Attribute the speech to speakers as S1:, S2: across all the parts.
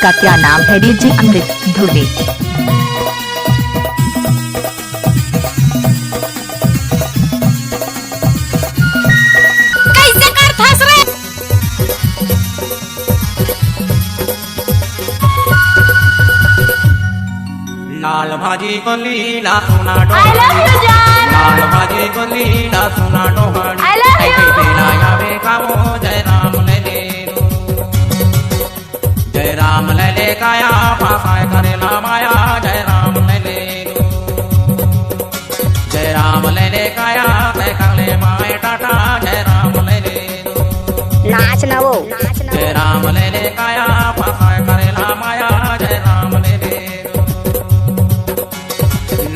S1: का क्या नाम है? डीजे अमृत धुर्वे।
S2: कैसे कर फंस रे?
S3: लाल भाजी को लीला सुना
S2: I love you, जान।
S3: लाल भाजी को लीला सुना डोहाड़ी
S2: I love you।
S3: बेलाया बेखामो जय राम ले ले जय राम ले ले काया पासाय करेला माया जय राम ले ले जय राम ले ले काया तय कर ले माए टाटा जय राम ले ले
S2: नाच ना वो
S3: जय राम ले ले काया पासाय करेला माया जय राम ले ले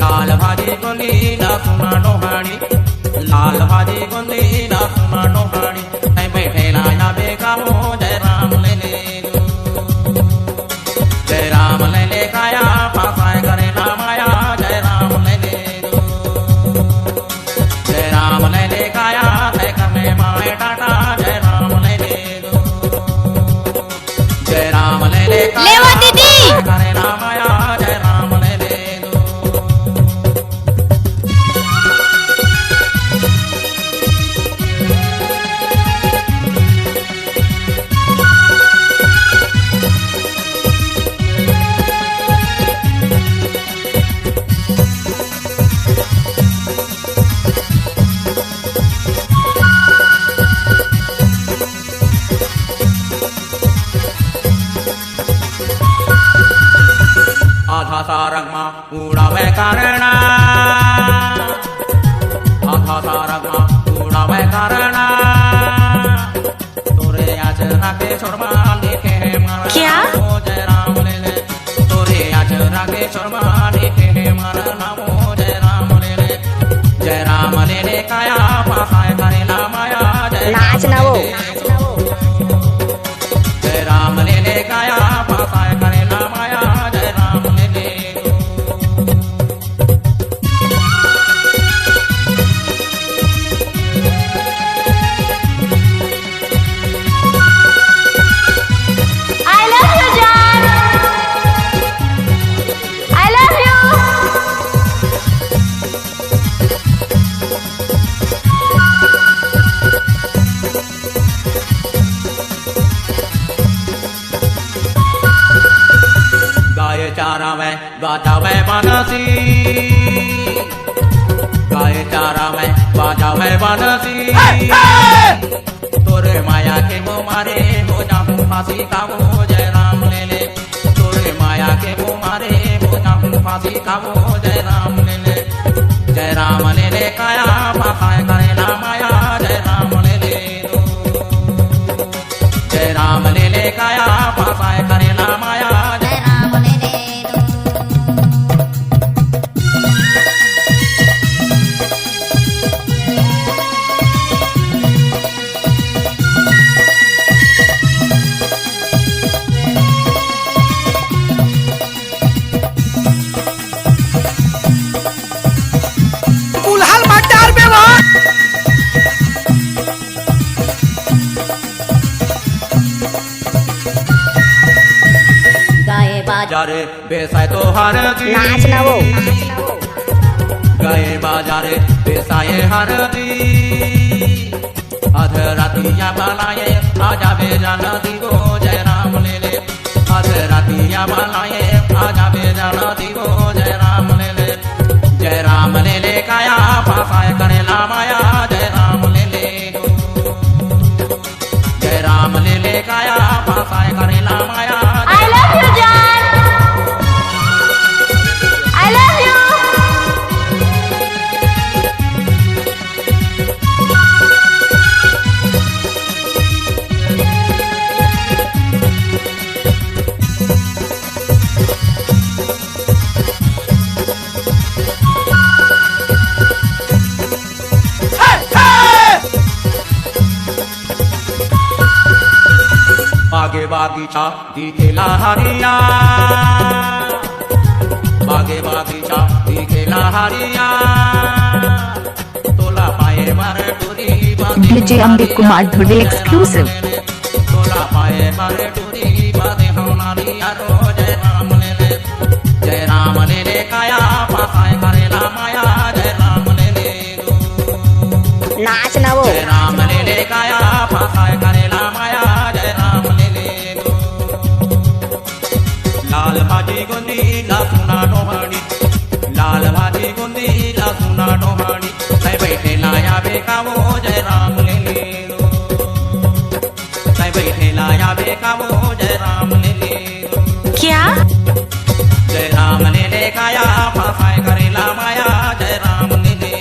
S3: लाल भाजी को लीला सुना डोहाड़ी लाल भाजी को लीला सुना डोहाड़ी ऐ बैठे लाया बेकामो जय राम ले ले जय राम ले ले काया पासाय करे ना माया जय राम ले ले जय राम ले ले काया तय करने माए टाटा जय राम ले ले जय राम ले ले
S2: लेवा दीदी
S3: करे ना माया जय राम ले ले आधा सारंगमा उड़ावे कारणा आधा सारंगमा उड़ावे कारणा तोरे आज राके शर्मा लिखे मारा
S2: क्या?
S3: नामो जय राम ले ले तोरे आज राके शर्मा लिखे मारा नामो जय राम ले ले जय राम ले ले काया पासाय करे ना माया जय
S2: नाच ना वो
S3: जय राम ले ले काया पासाय करे ना माया जय राम ले ले
S2: I love you, जान। I love you।
S3: गाय चारा में गाता में बानसी गाय चारा में बाजा में बानसी तोरे माया के मो मारे हो जाऊं फांसी का वो जय राम ले ले तोरे माया के मो मारे हो जाऊं फांसी का वो जय राम ले ले जय राम ले ले काया पासाय करे ना माया जय राम ले ले जय राम ले ले काया पासाय करे ना माया जय राम ले ले
S4: कुल्हाल मटार में वहाँ
S2: गाए बाजा
S3: बाजारे बेसाय तो हर दी
S2: नाच ना वो
S3: गए बाजारे बेसाए हर दी अध रातिया बनाए आजा बेजाना दी वो जय राम ले ले अध रातिया बनाए आजा बेजाना दी वो जय राम ले ले जय राम ले ले काया पासाय करे ना माया जय राम ले ले जय राम ले ले काया पासाय करे ना माया
S2: I love you, जान। I love you।
S3: बागे बागीचा दिखेला हरिया बागे बागीचा दिखेला हरिया तोला पाए मारे टूरी
S1: डीजे अमृत कुमार धुर्वे एक्सक्लूसिव।
S3: तोला पाए मारे टूरी बादे होना दिया रो जय राम ले ले काया पासाय करेला माया जय राम ले ले
S4: नाच ना वो
S3: जय राम ले ले काया पासाय करेला माया जय राम ले ले लाल भाजी गुंदी लसुना डोहाड़ी लाल भाजी गुंदी लसुना डोहाड़ी तै बैठे लाया बेकावो जय राम ले ले तै बैठे लाया बेकावो जय राम ले ले
S1: क्या
S3: जय राम ले ले काया पासाय करेला माया जय राम ले ले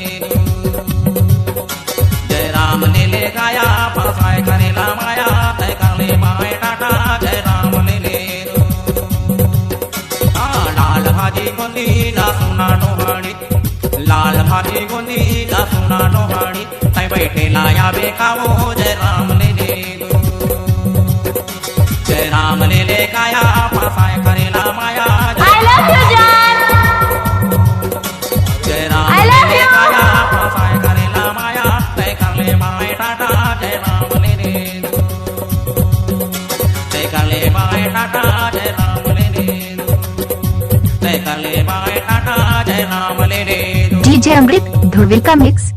S3: जय राम ले ले काया पासाय करेला माया तै कर ले माए टाटा जय राम ले ले लाल भाजी गुंदी लसुना डोहाड़ी लाल भाजी गुंदी लसुना डोहाड़ी तै बैठे लाया बेकावो जय राम ले ले जय राम ले ले काया पासाय करेला माया
S2: I love you, John.
S3: जय राम
S2: I
S3: ले
S2: love
S3: ले
S2: you.
S3: काया पासाय करेला माया तै कर ले माए टाटा जय राम ले ले तै कर ले माए टाटा जय राम ले ले तै कर ले माए टाटा जय राम ले ले
S1: डीजे अमृत ध्रुवी का मिक्स।